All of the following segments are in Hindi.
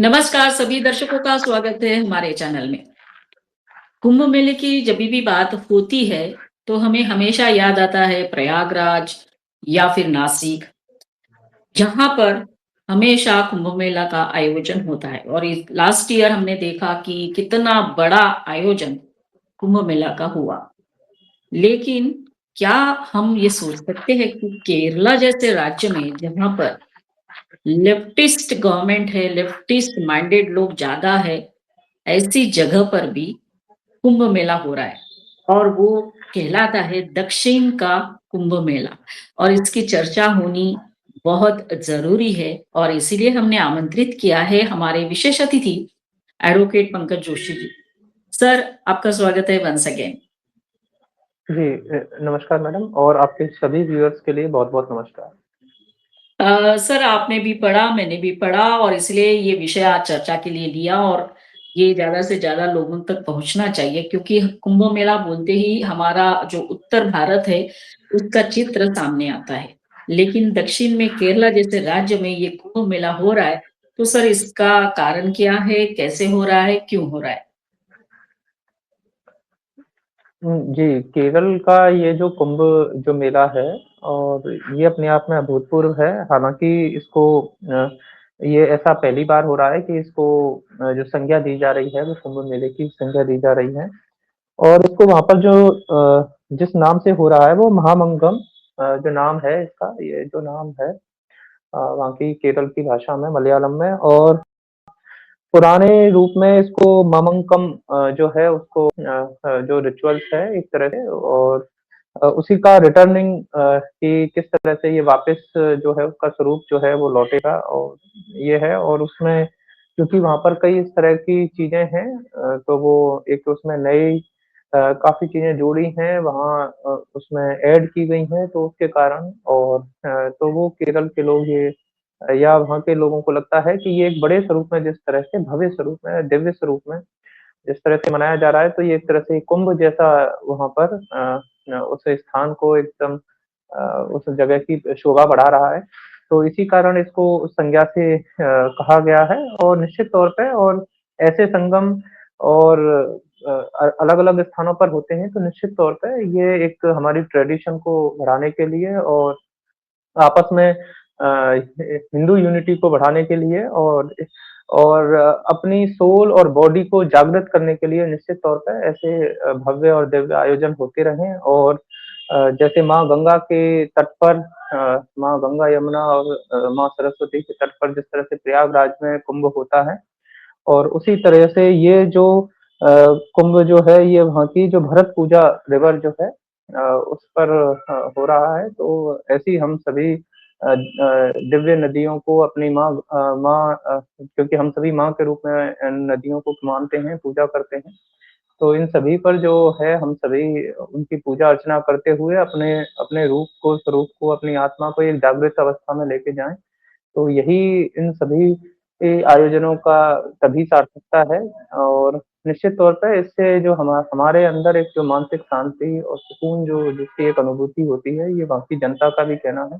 नमस्कार सभी दर्शकों का स्वागत है हमारे चैनल में। कुंभ मेले की जब भी बात होती है तो हमें हमेशा याद आता है प्रयागराज या फिर नासिक, जहां पर हमेशा कुंभ मेला का आयोजन होता है। और इस लास्ट ईयर हमने देखा कि कितना बड़ा आयोजन कुंभ मेला का हुआ। लेकिन क्या हम ये सोच सकते हैं कि केरला जैसे राज्य में, जहां पर लेफ्टिस्ट गवर्नमेंट है, लेफ्टिस्ट माइंडेड लोग ज्यादा है, ऐसी जगह पर भी कुंभ मेला हो रहा है और वो कहलाता है दक्षिण का कुंभ मेला। और इसकी चर्चा होनी बहुत जरूरी है और इसीलिए हमने आमंत्रित किया है हमारे विशेष अतिथि एडवोकेट पंकज जोशी जी। सर, आपका स्वागत है वंस अगेन। जी नमस्कार मैडम और आपके सभी व्यूअर्स के लिए बहुत-बहुत नमस्कार। सर, आपने भी पढ़ा, मैंने भी पढ़ा और इसलिए ये विषय आज चर्चा के लिए लिया। और ये ज्यादा से ज्यादा लोगों तक पहुंचना चाहिए क्योंकि कुंभ मेला बोलते ही हमारा जो उत्तर भारत है उसका चित्र सामने आता है। लेकिन दक्षिण में केरला जैसे राज्य में ये कुंभ मेला हो रहा है, तो सर इसका कारण क्या है, कैसे हो रहा है, क्यों हो रहा है? जी, केरल का ये जो कुंभ जो मेला है और ये अपने आप में अभूतपूर्व है। हालाँकि इसको ये ऐसा पहली बार हो रहा है कि इसको जो संज्ञा दी जा रही है वो कुंभ मेले की संज्ञा दी जा रही है। और इसको वहाँ पर जो जिस नाम से हो रहा है वो महामंगम जो नाम है इसका, ये जो नाम है वहाँ की केरल की भाषा में मलयालम में और पुराने रूप में इसको ममंकम जो है उसको जो रिचुअल्स है एक तरह से और उसी का रिटर्निंग कि किस तरह से ये वापस जो है उसका स्वरूप जो है वो लौटेगा और ये है और उसमें क्योंकि वहाँ पर कई इस तरह की चीज़ें हैं तो वो एक तो उसमें नई काफ़ी चीज़ें जोड़ी हैं वहाँ उसमें ऐड की गई हैं तो उसके कारण और तो वो केरल के लोग ये या वहाँ के लोगों को लगता है कि ये एक बड़े स्वरूप में जिस तरह से भव्य स्वरूप में, दिव्य स्वरूप में जिस तरह से मनाया जा रहा है, तो ये एक तरह से कुंभ जैसा वहाँ पर उस स्थान को एकदम उस जगह की शोभा बढ़ा रहा है। तो इसी कारण इसको उस संज्ञा से कहा गया है और निश्चित तौर पे और ऐसे संगम और अलग-अलग स्थानों पर होते हैं, तो निश्चित तौर पे ये एक हमारी ट्रेडिशन को बढ़ाने के लिए और आपस में हिंदू यूनिटी को बढ़ाने के लिए और अपनी सोल और बॉडी को जागृत करने के लिए निश्चित तौर पे ऐसे भव्य और दिव्य आयोजन होते रहें और जैसे माँ गंगा के तट पर माँ गंगा, यमुना और माँ सरस्वती के तट पर जिस तरह से प्रयागराज में कुंभ होता है और उसी तरह से ये जो कुंभ जो है ये वहाँ की जो भरत पूजा रिवर जो है उस पर हो रहा है। तो ऐसे ही हम सभी दिव्य नदियों को अपनी क्योंकि हम सभी माँ के रूप में नदियों को मानते हैं, पूजा करते हैं। तो इन सभी पर जो है हम सभी उनकी पूजा अर्चना करते हुए अपने अपने रूप को, स्वरूप को, अपनी आत्मा को एक जागृत अवस्था में लेके जाएँ। तो यही इन सभी आयोजनों का तभी सार्थकता है और निश्चित तौर पे इससे जो हमारे अंदर एक जो मानसिक शांति और सुकून जो जिसकी एक अनुभूति होती है, ये बाकी जनता का भी कहना है।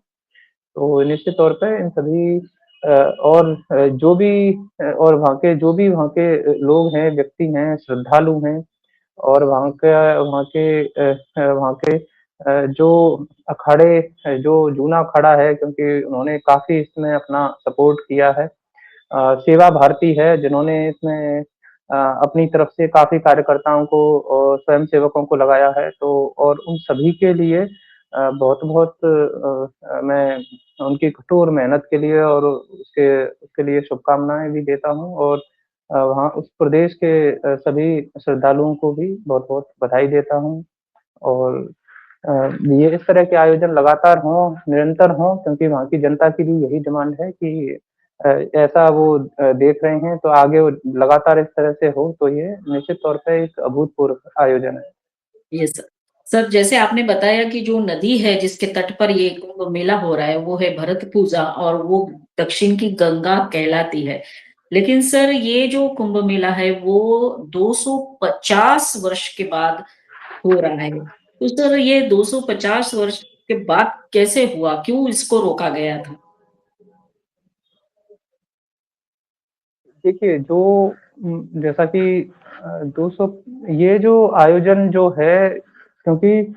तो निश्चित तौर पे इन सभी और जो भी और वहाँ के लोग हैं, व्यक्ति हैं, श्रद्धालु हैं और वहाँ के जो अखाड़े जो जूना अखाड़ा है क्योंकि उन्होंने काफ़ी इसमें अपना सपोर्ट किया है। सेवा भारती है जिन्होंने इसमें अपनी तरफ से काफ़ी कार्यकर्ताओं को और स्वयंसेवकों को लगाया है तो और उन सभी के लिए बहुत-बहुत मैं उनकी कठोर मेहनत के लिए और उसके लिए शुभकामनाएँ भी देता हूँ और वहाँ उस प्रदेश के सभी श्रद्धालुओं को भी बहुत-बहुत बधाई देता हूँ और ये इस तरह के आयोजन लगातार हों, निरंतर हों क्योंकि वहाँ की जनता की भी यही डिमांड है कि ऐसा वो देख रहे हैं तो आगे वो लगातार इस तरह से हो तो ये निश्चित तौर पे एक अभूतपूर्व आयोजन है। ये सर, सर जैसे आपने बताया कि जो नदी है जिसके तट पर ये कुंभ मेला हो रहा है वो है भरतपूजा और वो दक्षिण की गंगा कहलाती है। लेकिन सर ये जो कुंभ मेला है वो 250 वर्ष के बाद हो रहा है। तो सर ये 250 वर्ष के बाद कैसे हुआ, क्यों इसको रोका गया था? देखिए जो जैसा कि 200 ये जो आयोजन जो है क्योंकि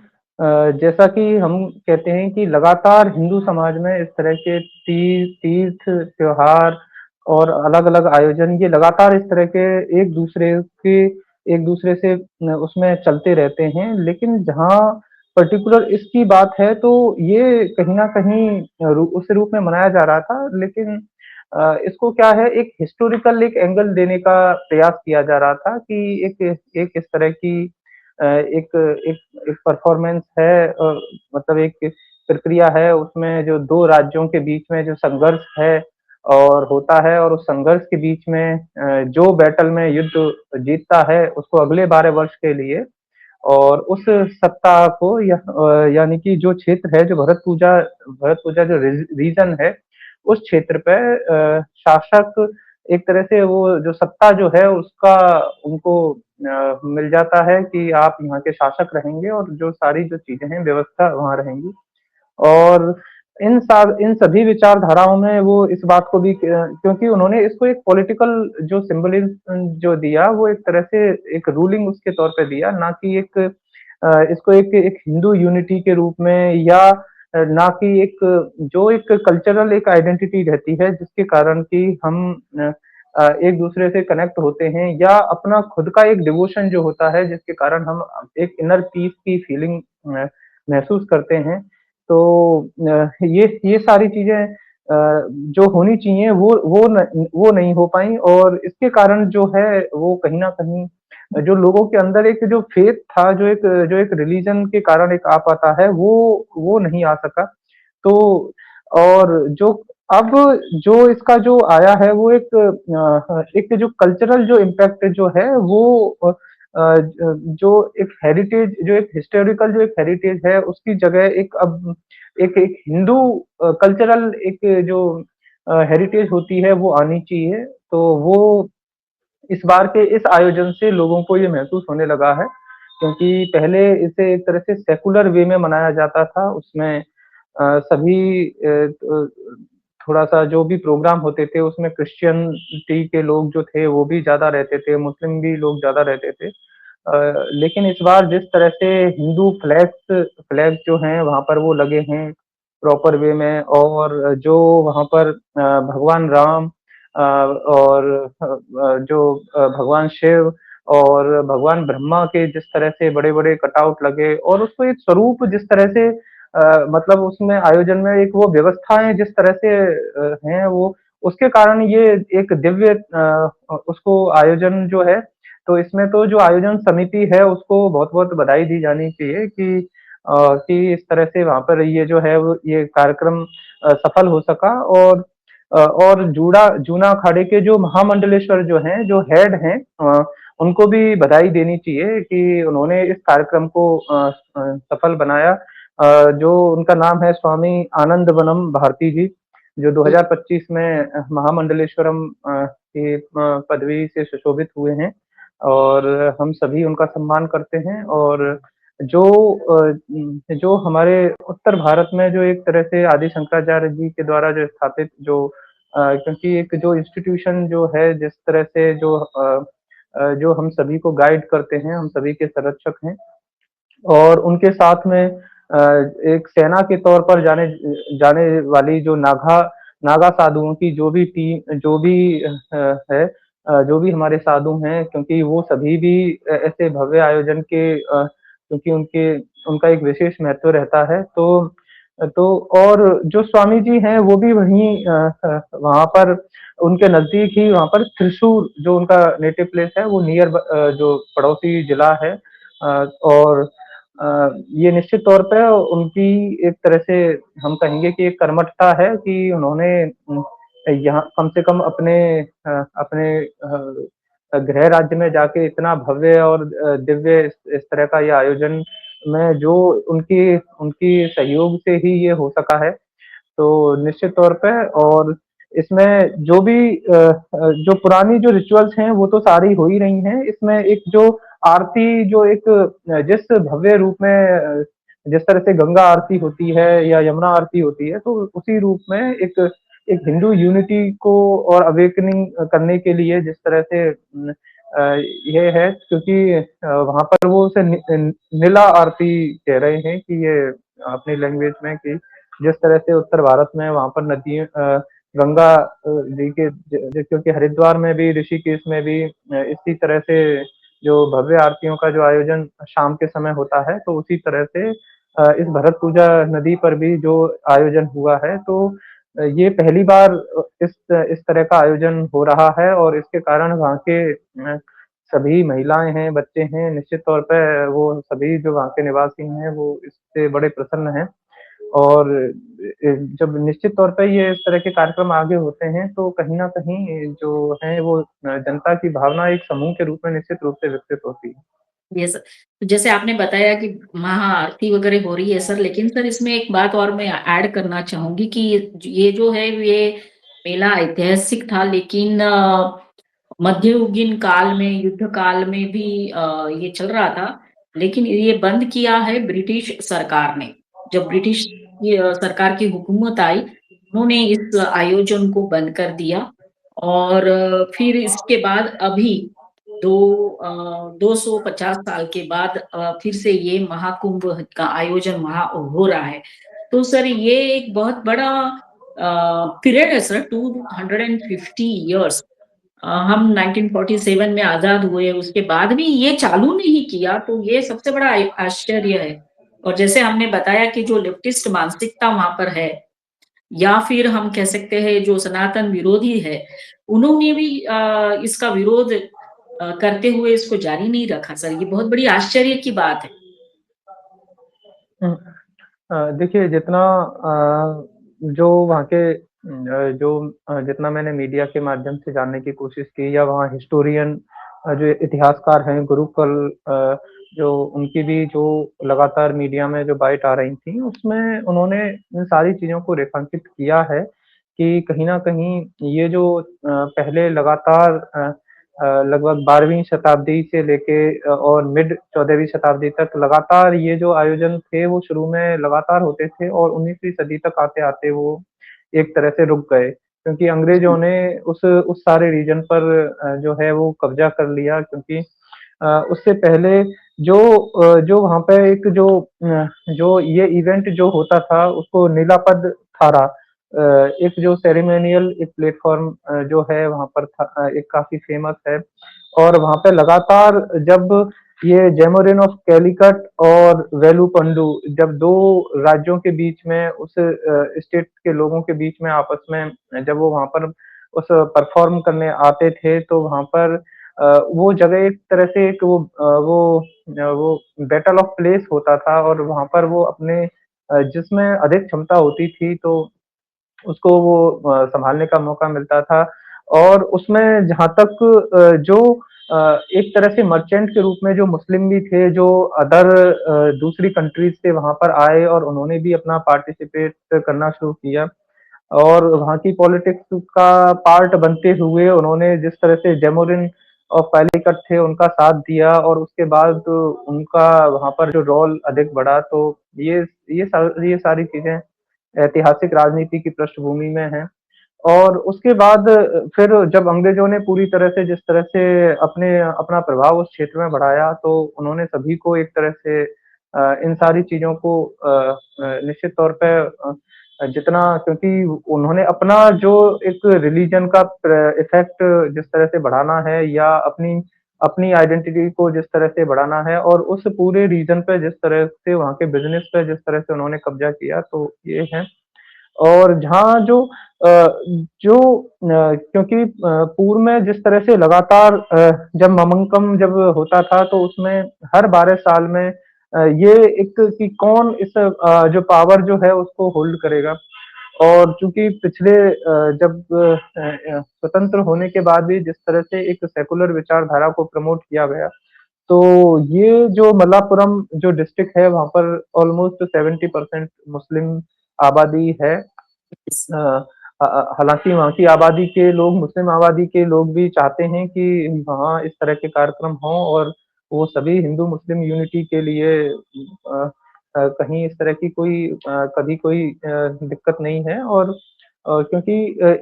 जैसा कि हम कहते हैं कि लगातार हिंदू समाज में इस तरह के तीर्थ त्योहार और अलग-अलग आयोजन ये लगातार इस तरह के के एक दूसरे से उसमें चलते रहते हैं। लेकिन जहाँ पर्टिकुलर इसकी बात है तो ये कहीं न कहीं उस रूप में मनाया जा रहा था लेकिन इसको क्या है एक हिस्टोरिकल एक एंगल देने का प्रयास किया जा रहा था कि एक एक इस तरह की एक एक एक परफॉर्मेंस है मतलब एक प्रक्रिया है उसमें जो 2 राज्यों के बीच में जो संघर्ष है और होता है और उस संघर्ष के बीच में जो बैटल में युद्ध जीतता है उसको अगले 12 वर्ष के लिए और उस सप्ताह को यानी कि जो क्षेत्र है जो भरत पूजा जो रीजन है उस क्षेत्र पे शासक एक तरह से वो जो सत्ता जो है उसका उनको मिल जाता है कि आप यहाँ के शासक रहेंगे और जो सारी जो चीजें हैं व्यवस्था वहाँ रहेंगी और इन सभी विचारधाराओं में वो इस बात को भी क्योंकि उन्होंने इसको एक पॉलिटिकल जो सिंबलिज्म जो दिया वो एक तरह से एक रूलिंग उसके तौर पे दिया ना कि एक इसको एक हिंदू यूनिटी के रूप में या ना कि एक जो एक कल्चरल एक आइडेंटिटी रहती है जिसके कारण कि हम एक दूसरे से कनेक्ट होते हैं या अपना खुद का एक डिवोशन जो होता है जिसके कारण हम एक इनर पीस की फीलिंग महसूस करते हैं तो ये सारी चीजें जो होनी चाहिए वो नहीं हो पाई और इसके कारण जो है वो कहीं ना कहीं जो लोगों के अंदर एक जो फेथ था जो एक रिलीजन के कारण एक आ पाता है वो नहीं आ सका तो और जो अब जो इसका जो आया है वो एक जो कल्चरल जो इम्पैक्ट जो है वो जो एक हेरिटेज जो एक हिस्टोरिकल जो एक हेरिटेज है उसकी जगह एक अब एक हिंदू कल्चरल एक जो हेरिटेज होती है वो आनी चाहिए तो वो इस बार के इस आयोजन से लोगों को ये महसूस होने लगा है क्योंकि पहले इसे एक तरह से सेकुलर वे में मनाया जाता था उसमें सभी थोड़ा-सा जो भी प्रोग्राम होते थे उसमें क्रिश्चियनिटी के लोग जो थे वो भी ज़्यादा रहते थे, मुस्लिम भी लोग ज़्यादा रहते थे। लेकिन इस बार जिस तरह से हिंदू फ्लैग्स जो हैं वहाँ पर वो लगे हैं प्रॉपर वे में और जो वहाँ पर भगवान राम और जो भगवान शिव और भगवान ब्रह्मा के जिस तरह से बड़े-बड़े कटआउट लगे और उसको एक स्वरूप जिस तरह से मतलब उसमें आयोजन में एक वो व्यवस्थाएँ जिस तरह से हैं वो उसके कारण ये एक दिव्य उसको आयोजन जो है तो इसमें तो जो आयोजन समिति है उसको बहुत-बहुत बधाई दी जानी चाहिए कि इस तरह से वहाँ पर ये जो है वो ये कार्यक्रम सफल हो सका और जूना अखाड़े के जो महामंडलेश्वर जो हैं, जो हेड हैं उनको भी बधाई देनी चाहिए कि उन्होंने इस कार्यक्रम को सफल बनाया। जो उनका नाम है स्वामी आनंदवनम भारती जी, जो जी। 2025 में महामंडलेश्वरम की पदवी से सुशोभित हुए हैं और हम सभी उनका सम्मान करते हैं और जो जो हमारे उत्तर भारत में जो एक तरह से आदि शंकराचार्य जी के द्वारा जो स्थापित जो क्योंकि एक जो इंस्टीट्यूशन जो है जिस तरह से जो हम सभी को गाइड करते हैं, हम सभी के संरक्षक हैं और उनके साथ में एक सेना के तौर पर जाने वाली जो नागा साधुओं की जो भी है जो भी हमारे साधु हैं क्योंकि वो सभी भी ऐसे भव्य आयोजन के क्योंकि उनका एक विशेष महत्व रहता है तो और जो स्वामी जी हैं वो भी वहीं वहाँ पर उनके नज़दीक ही वहाँ पर त्रिशूर जो उनका नेटिव प्लेस है वो जो पड़ोसी जिला है और ये निश्चित तौर पे उनकी एक तरह से हम कहेंगे कि एक कर्मठता है कि उन्होंने यहाँ कम से कम अपने गृह राज्य में जाके इतना भव्य और दिव्य इस तरह का ये आयोजन में जो उनकी उनकी सहयोग से ही ये हो सका है। तो निश्चित तौर पे और इसमें जो पुरानी जो रिचुअल्स हैं वो तो सारी हो ही रही हैं। इसमें एक जो आरती जो एक जिस भव्य रूप में जिस तरह से गंगा आरती होती है या यमुना आरती होती है तो उसी रूप में एक एक हिंदू यूनिटी को और अवेकनिंग करने के लिए जिस तरह से ये है क्योंकि वहाँ पर वो उसे नीला आरती कह रहे हैं कि ये अपनी लैंग्वेज में कि जिस तरह से उत्तर भारत में वहाँ पर नदी गंगा जी के क्योंकि हरिद्वार में भी ऋषिकेश में भी इसी तरह से जो भव्य आरतियों का जो आयोजन शाम के समय होता है तो उसी तरह से इस भरत पूजा नदी पर भी जो आयोजन हुआ है तो ये पहली बार इस तरह का आयोजन हो रहा है और इसके कारण वहाँ के सभी महिलाएं हैं, बच्चे हैं, निश्चित तौर पे वो सभी जो वहाँ के निवासी हैं, वो इससे बड़े प्रसन्न हैं और जब निश्चित तौर पे ये इस तरह के कार्यक्रम आगे होते हैं, तो कहीं न कहीं जो है वो जनता की भावना एक समूह के रूप में निश्चित रूप से विकसित होती है। ये स तो जैसे आपने बताया कि महाआरती वगैरह हो रही है सर, लेकिन सर इसमें एक बात और मैं ऐड करना चाहूँगी कि ये जो है ये मेला ऐतिहासिक था, लेकिन मध्ययुगीन काल में, युद्ध काल में भी ये चल रहा था, लेकिन ये बंद किया है ब्रिटिश सरकार ने। जब ब्रिटिश की सरकार की हुकूमत आई, उन्होंने इस आयोजन को बंद कर दिया और फिर इसके बाद अभी 250 साल के बाद फिर से ये महाकुंभ का आयोजन वहाँ हो रहा है। तो सर ये एक बहुत बड़ा पीरियड है सर, 250 इयर्स। हम 1947 में आज़ाद हुए, उसके बाद भी ये चालू नहीं किया, तो ये सबसे बड़ा आश्चर्य है। और जैसे हमने बताया कि जो लेफ्टिस्ट मानसिकता वहाँ पर है, या फिर हम कह सकते हैं जो सनातन विरोधी है, उन्होंने भी इसका विरोध करते हुए इसको जारी नहीं रखा सर, ये बहुत बड़ी आश्चर्य की बात है। हुँ। देखिए जितना जो वहाँ के जितना मैंने मीडिया के माध्यम से जानने की कोशिश की या वहाँ हिस्टोरियन जो इतिहासकार हैं गुरुकुल जो उनकी भी जो लगातार मीडिया में जो बाइट आ रही थी, उसमें उन्होंने इन सारी चीज़ों को रेखांकित किया है कि कहीं न कहीं ये जो पहले लगातार लगभग 12वीं शताब्दी से लेके और मिड 14वीं शताब्दी तक लगातार ये जो आयोजन थे वो शुरू में लगातार होते थे और 19वीं सदी तक आते-आते वो एक तरह से रुक गए। क्योंकि अंग्रेज़ों जी, ने उस सारे रीजन पर जो है वो कब्ज़ा कर लिया क्योंकि उससे पहले जो वहाँ पे जो ये इवेंट जो होता था उसको नीलापद थारा एक जो सेरेमोनियल एक प्लेटफ़ॉर्म जो है वहाँ पर था एक काफ़ी फ़ेमस है और वहाँ पे लगातार जब ये जैमोरिन ऑफ कैलीकट और वेलुपंडू जब 2 राज्यों के बीच में उस स्टेट के लोगों के बीच में आपस में जब वो वहाँ पर उस परफ़ॉर्म करने आते थे, तो वहाँ पर वो जगह एक तरह से एक वो बैटल ऑफ प्लेस होता था और वहाँ पर वो अपने जिसमें अधिक क्षमता होती थी, तो उसको वो सँभालने का मौका मिलता था और उसमें जहाँ तक एक तरह से मर्चेंट के रूप में जो मुस्लिम भी थे, जो दूसरी कंट्रीज़ से वहाँ पर आए और उन्होंने भी अपना पार्टिसिपेट करना शुरू किया। और वहाँ की पॉलिटिक्स का पार्ट बनते हुए उन्होंने जिस तरह से जैमोरिन और कालीकट थे उनका साथ दिया और उसके बाद उनका वहाँ पर जो रोल अधिक बढ़ा तो ये सारी चीज़ें ऐतिहासिक राजनीति की पृष्ठभूमि में हैं। और उसके बाद फिर जब अंग्रेज़ों ने पूरी तरह से जिस तरह से अपना प्रभाव उस क्षेत्र में बढ़ाया तो उन्होंने सभी को एक तरह से इन सारी चीज़ों को निश्चित तौर पे जितना क्योंकि उन्होंने अपना जो एक रिलीजन का इफ़ेक्ट जिस तरह से बढ़ाना है या अपनी अपनी आइडेंटिटी को जिस तरह से बढ़ाना है और उस पूरे रीजन पे जिस तरह से वहाँ के बिज़नेस पे जिस तरह से उन्होंने कब्ज़ा किया तो ये है। और जहाँ क्योंकि पूर्व में जिस तरह से लगातार जब ममंकम जब होता था तो उसमें हर 12 साल में ये एक कि कौन जो पावर जो है उसको होल्ड करेगा। और चूँकि पिछले जब स्वतंत्र होने के बाद भी जिस तरह से एक सेकुलर विचारधारा को प्रमोट किया गया, तो ये जो मल्लापुरम जो डिस्ट्रिक्ट है वहाँ पर ऑलमोस्ट 70% मुस्लिम आबादी है। हालाँकि वहाँ की आबादी के लोग मुस्लिम आबादी के लोग भी चाहते हैं कि वहाँ इस तरह के कार्यक्रम हों और वो सभी हिंदू-मुस्लिम यूनिटी के लिए कहीं इस तरह की कभी कोई दिक्कत नहीं है और क्योंकि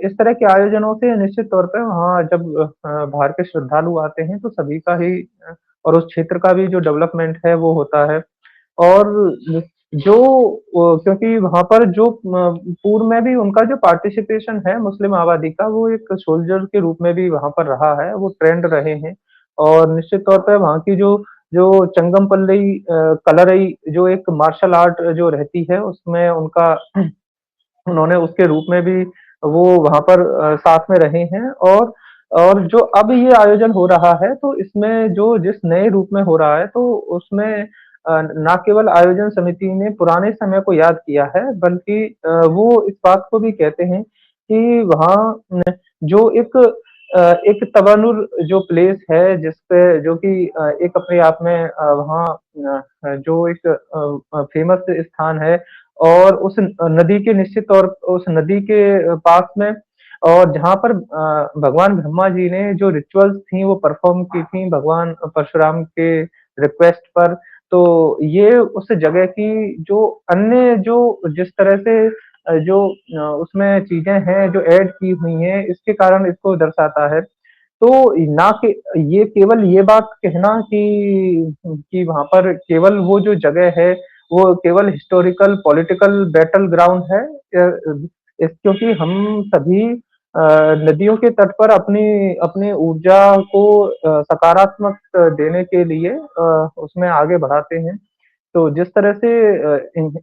इस तरह के आयोजनों से निश्चित तौर पे वहाँ जब बाहर के श्रद्धालु आते हैं तो सभी का ही और उस क्षेत्र का भी जो डेवलपमेंट है वो होता है। और जो क्योंकि वहाँ पर जो पूर्व में भी उनका जो पार्टिसिपेशन है मुस्लिम आबादी का वो एक सोल्जर के रूप में भी वहाँ पर रहा है, वो ट्रेंड रहे हैं। और निश्चित तौर पे वहाँ की जो जो चंगम-पल्लई कलरई जो एक मार्शल आर्ट जो रहती है उसमें उनका उन्होंने उसके रूप में भी वो वहाँ पर साथ में रहे हैं। और जो अब ये आयोजन हो रहा है तो इसमें जो जिस नए रूप में हो रहा है तो उसमें ना केवल आयोजन समिति ने पुराने समय को याद किया है बल्कि वो इस बात को भी कहते हैं कि वहाँ जो एक तवानुर जो प्लेस है जिसपे जो कि एक अपने आप में वहाँ जो एक फेमस स्थान है और उस नदी के निश्चित तौर उस नदी के पास में और जहाँ पर भगवान ब्रह्मा जी ने जो रिचुअल्स थी वो परफॉर्म की थी भगवान परशुराम के रिक्वेस्ट पर। तो ये उस जगह की जो अन्य जो जिस तरह से उसमें चीज़ें हैं जो ऐड की हुई हैं इसके कारण इसको दर्शाता है। तो ना के ये केवल ये बात कहना कि वहाँ पर केवल वो जो जगह है, वो केवल हिस्टोरिकल पॉलिटिकल बैटल ग्राउंड है क्योंकि हम सभी नदियों के तट पर अपनी अपनी ऊर्जा को सकारात्मक देने के लिए उसमें आगे बढ़ाते हैं। तो जिस तरह से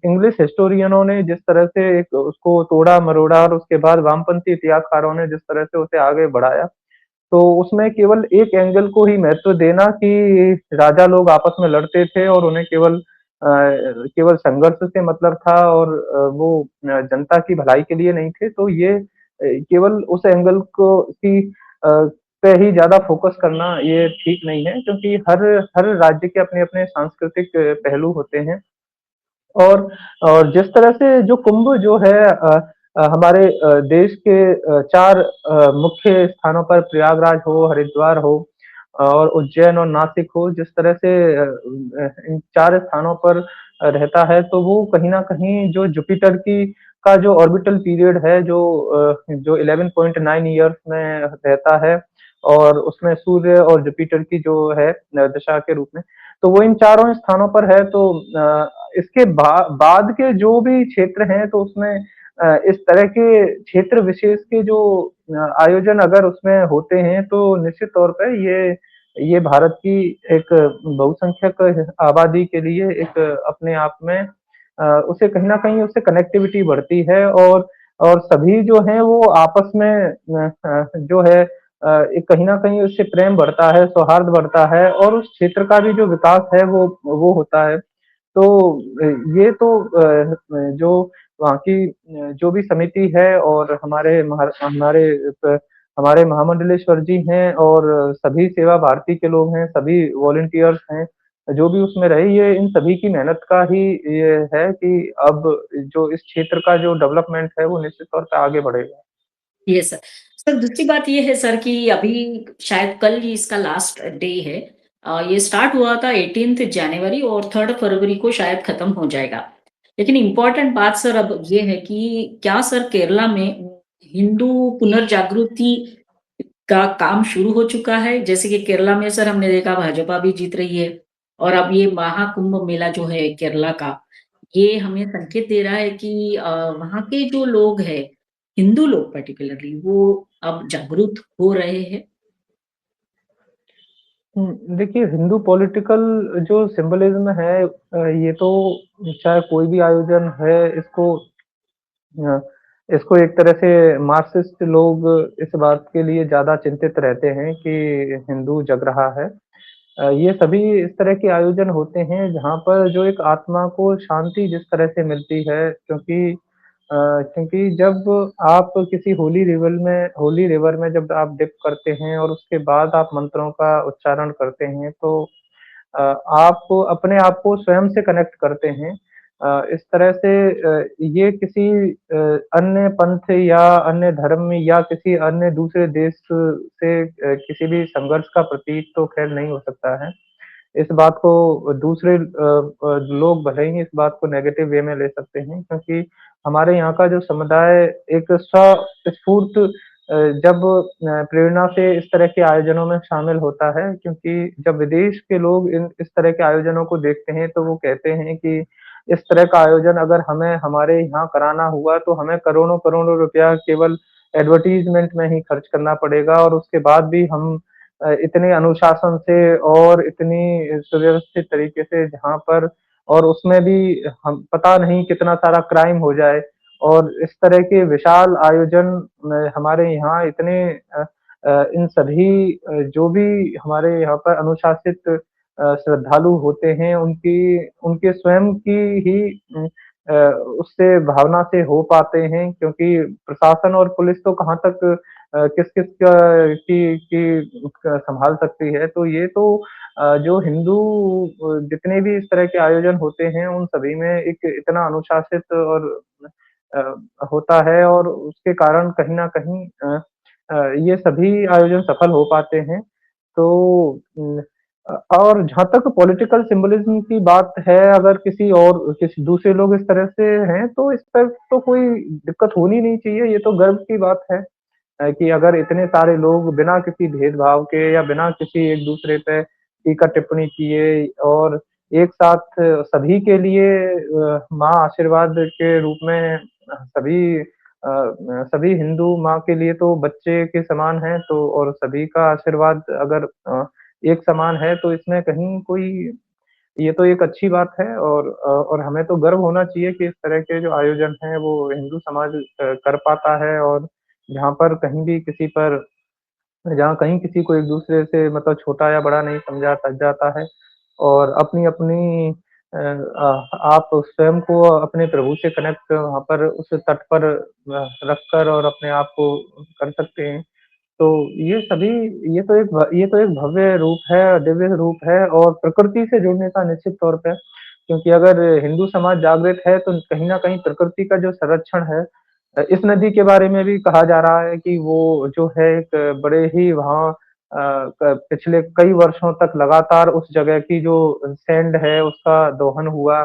इंग्लिश हिस्टोरियनों ने जिस तरह से एक उसको तोड़ा-मरोड़ा और उसके बाद वामपंथी इतिहासकारों ने जिस तरह से उसे आगे बढ़ाया, तो उसमें केवल एक एंगल को ही महत्व देना कि राजा लोग आपस में लड़ते थे और उन्हें केवल संघर्ष से मतलब था और वो जनता की भलाई के लिए नहीं थे। तो ये केवल उस एंगल को की पे ही ज़्यादा फ़ोकस करना ये ठीक नहीं है क्योंकि हर हर राज्य के अपने-अपने सांस्कृतिक पहलू होते हैं। और और जिस तरह से जो कुंभ जो है हमारे देश के 4 मुख्य स्थानों पर प्रयागराज हो, हरिद्वार हो और उज्जैन और नासिक हो, जिस तरह से इन 4 स्थानों पर रहता है, तो वो कहीं न कहीं जो जुपिटर की का जो ऑर्बिटल पीरियड है, जो 11.9 ईयर्स में रहता है और उसमें सूर्य और जुपिटर की जो है दशा के रूप में, तो वो इन चारों स्थानों पर है। तो इसके बाद के जो भी क्षेत्र हैं तो उसमें इस तरह के क्षेत्र विशेष के जो आयोजन अगर उसमें होते हैं तो निश्चित तौर पे ये भारत की एक बहुसंख्यक आबादी के लिए एक अपने आप में उसे कहीं न कहीं उससे कनेक्टिविटी बढ़ती है और सभी जो हैं वो आपस में जो है एक कहीं न कहीं उससे प्रेम बढ़ता है, सौहार्द बढ़ता है और उस क्षेत्र का भी जो विकास है वो होता है। तो ये तो जो वहाँ की जो भी समिति है और हमारे महामंडलेश्वर जी हैं और सभी सेवा भारती के लोग हैं, सभी वॉलंटियर्स हैं, जो भी उसमें रहे ये इन सभी की मेहनत का ही ये है कि अब जो इस क्षेत्र का जो डेवलपमेंट है वो निश्चित तौर पे आगे बढ़ेगा। Yes sir. सर दूसरी बात ये है सर कि अभी शायद कल ही इसका लास्ट डे है। ये स्टार्ट हुआ था 18th जनवरी और 3rd फरवरी को शायद खत्म हो जाएगा। लेकिन इम्पोर्टेंट बात सर अब ये है कि क्या सर केरला में हिंदू पुनर्जागृति का काम शुरू हो चुका है? जैसे कि केरला में सर हमने देखा भाजपा भी जीत रही है और अब ये महाकुंभ मेला जो है केरला का, ये हमें संकेत दे रहा है कि वहाँ के जो लोग हैं, हिंदू लोग पर्टिकुलरली वो अब जागरूक हो रहे हैं। देखिए हिंदू पॉलिटिकल जो सिंबलिज़्म है ये तो चाहे कोई भी आयोजन है अ, इसको एक तरह से मार्क्सिस्ट लोग इस बात के लिए ज़्यादा चिंतित रहते हैं कि हिंदू जग रहा है। ये सभी इस तरह के आयोजन होते हैं जहाँ पर जो एक आत्मा को शांति जिस तरह से मिलती है क्योंकि जब आप किसी होली रिवर में जब आप डिप करते हैं और उसके बाद आप मंत्रों का उच्चारण करते हैं तो आप अपने आप को स्वयं से कनेक्ट करते हैं। इस तरह से ये किसी अन्य पंथ या अन्य धर्म या किसी अन्य दूसरे देश से किसी भी संघर्ष का प्रतीक तो ख़ैर नहीं हो सकता है। इस बात को दूसरे लोग भले ही इस बात को नेगेटिव वे में ले सकते हैं, क्योंकि हमारे यहाँ का जो समुदाय एक स्वस्फूर्त जब प्रेरणा से इस तरह के आयोजनों में शामिल होता है, क्योंकि जब विदेश के लोग इन इस तरह के आयोजनों को देखते हैं, तो वो कहते हैं कि इस तरह का आयोजन अगर हमें हमारे यहाँ कराना हुआ, तो हमें करोड़ों-करोड़ों रुपया केवल एडवर्टाइज़मेंट में ही खर्च करना पड़ेगा, और उसके बाद भी हम इतने अनुशासन से और इतनी सुव्यवस्थित तरीके से जहाँ पर, और उसमें भी हम पता नहीं कितना सारा क्राइम हो जाए, और इस तरह के विशाल आयोजन हमारे यहाँ इतने इन सभी जो भी हमारे यहाँ पर अनुशासित श्रद्धालु होते हैं, उनकी उनके स्वयं की ही अ, उससे भावना से हो पाते हैं, क्योंकि प्रशासन और पुलिस तो कहाँ तक किस-किस का की संभाल सकती है। तो ये तो जो हिंदू जितने भी इस तरह के आयोजन होते हैं, उन सभी में एक इतना अनुशासित और होता है, और उसके कारण कहीं न कहीं ये सभी आयोजन सफल हो पाते हैं। तो और जहाँ तक पॉलिटिकल सिम्बोलिज़्म की बात है, अगर किसी दूसरे लोग इस तरह से हैं, तो इस पर तो कोई दिक्कत होनी नहीं चाहिए, ये तो गर्व की बात है। कि अगर इतने सारे लोग बिना किसी भेदभाव के या बिना किसी एक-दूसरे पे टीका-टिप्पणी किए, और एक साथ सभी के लिए माँ आशीर्वाद के रूप में सभी हिंदू माँ के लिए तो बच्चे के समान हैं, तो और सभी का आशीर्वाद अगर एक समान है, तो इसमें कहीं कोई ये तो एक अच्छी बात है, और हमें तो गर्व होना चाहिए कि इस तरह के जो आयोजन हैं, वो हिंदू समाज कर पाता है, और जहाँ पर कहीं भी किसी पर जहाँ कहीं किसी को एक-दूसरे से मतलब छोटा या बड़ा नहीं समझा जाता है, और अपनी-अपनी आप स्वयं को अपने प्रभु से कनेक्ट वहाँ पर उस तट पर रखकर और अपने आप को कर सकते हैं। तो ये सभी ये तो एक भव्य रूप है, दिव्य रूप है, और प्रकृति से जुड़ने का निश्चित तौर पे, क्योंकि अगर हिंदू समाज जागृत है, तो कहीं न कहीं प्रकृति का जो संरक्षण है, इस नदी के बारे में भी कहा जा रहा है कि वो जो है एक बड़े ही वहाँ क पिछले कई वर्षों तक लगातार उस जगह की जो सैंड है, उसका दोहन हुआ,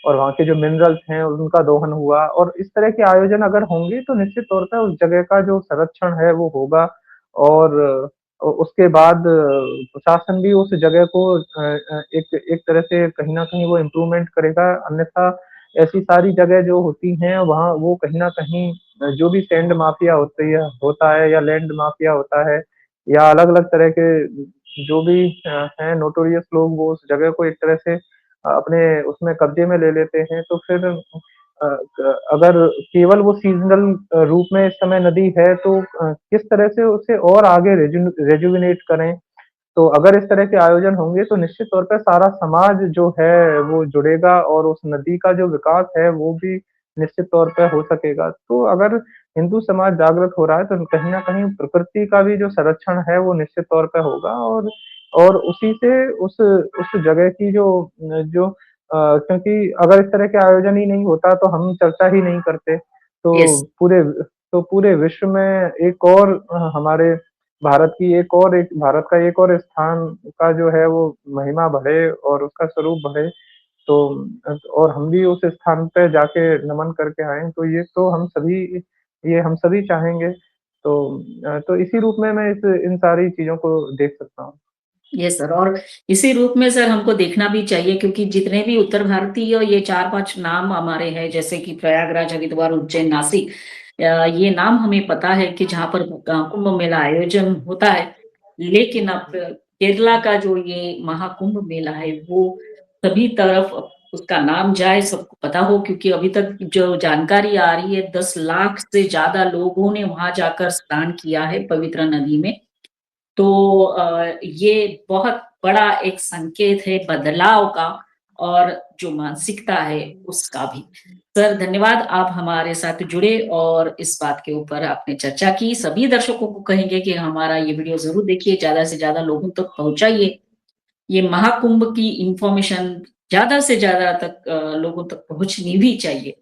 और वहाँ के जो मिनरल्स हैं, उनका दोहन हुआ, और इस तरह के आयोजन अगर होंगे, तो निश्चित तौर पे उस जगह का जो संरक्षण है, वो होगा, और उसके बाद प्रशासन भी उस जगह को एक एक तरह से कहीं न कहीं वो इम्प्रूवमेंट करेगा, अन्यथा ऐसी सारी जगह जो होती हैं, वहाँ वो कहीं न कहीं जो भी सैंड माफिया होता है, या लैंड माफिया होता है, या अलग-अलग तरह के जो भी हैं नोटोरियस लोग, वो उस जगह को एक तरह से अपने उसमें कब्ज़े में ले लेते हैं, तो फिर अगर केवल वो सीज़नल रूप में इस समय नदी है, तो किस तरह से उसे और आगे रेजुविनेट करें। तो अगर इस तरह के आयोजन होंगे, तो निश्चित तौर पे सारा समाज जो है वो जुड़ेगा, और उस नदी का जो विकास है, वो भी निश्चित तौर पे हो सकेगा। तो अगर हिंदू समाज जागृत हो रहा है, तो कहीं न कहीं प्रकृति का भी जो संरक्षण है, वो निश्चित तौर पे होगा, और उसी से उस जगह की जो क्योंकि अगर इस तरह के आयोजन ही नहीं होता, तो हम चर्चा ही नहीं करते। यस। तो पूरे विश्व में एक और हमारे भारत का एक और स्थान का जो है वो महिमा बढ़े, और उसका स्वरूप बढ़े। तो और हम भी उस स्थान पे जाके नमन करके आएँ, तो ये हम सभी चाहेंगे। तो इसी रूप में मैं इस इन सारी चीज़ों को देख सकता हूँ। Yes sir. और इसी रूप में सर हमको देखना भी चाहिए, क्योंकि जितने भी उत्तर भारतीय ये 4-5 नाम हमारे हैं, जैसे कि प्रयागराज, हरिद्वार, उज्जैन, नासिक, ये नाम हमें पता है कि जहाँ पर कुंभ मेला आयोजन होता है। लेकिन अब केरला का जो ये महाकुंभ मेला है, वो सभी तरफ उसका नाम जाए, सबको पता हो, क्योंकि अभी तक जो जानकारी आ रही है, 10 लाख से ज़्यादा लोगों ने वहाँ जाकर स्नान किया है पवित्र नदी में। तो ये बहुत बड़ा एक संकेत है बदलाव का, और जो मानसिकता है उसका भी। सर धन्यवाद, आप हमारे साथ जुड़े और इस बात के ऊपर आपने चर्चा की। सभी दर्शकों को कहेंगे कि हमारा ये वीडियो ज़रूर देखिए, ज़्यादा से ज़्यादा लोगों तक पहुँचाइए। ये महाकुंभ की इन्फॉर्मेशन ज़्यादा से ज़्यादा तक लोगों तक पहुँचनी भी चाहिए,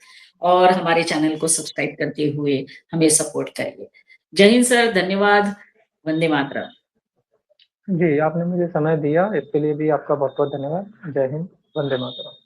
और हमारे चैनल को सब्सक्राइब करते हुए हमें सपोर्ट करिए। जय हिंद सर, धन्यवाद। वंदे मातरम। जी, आपने मुझे समय दिया, इसके लिए भी आपका बहुत-बहुत धन्यवाद। जय हिंद, वंदे मातरम।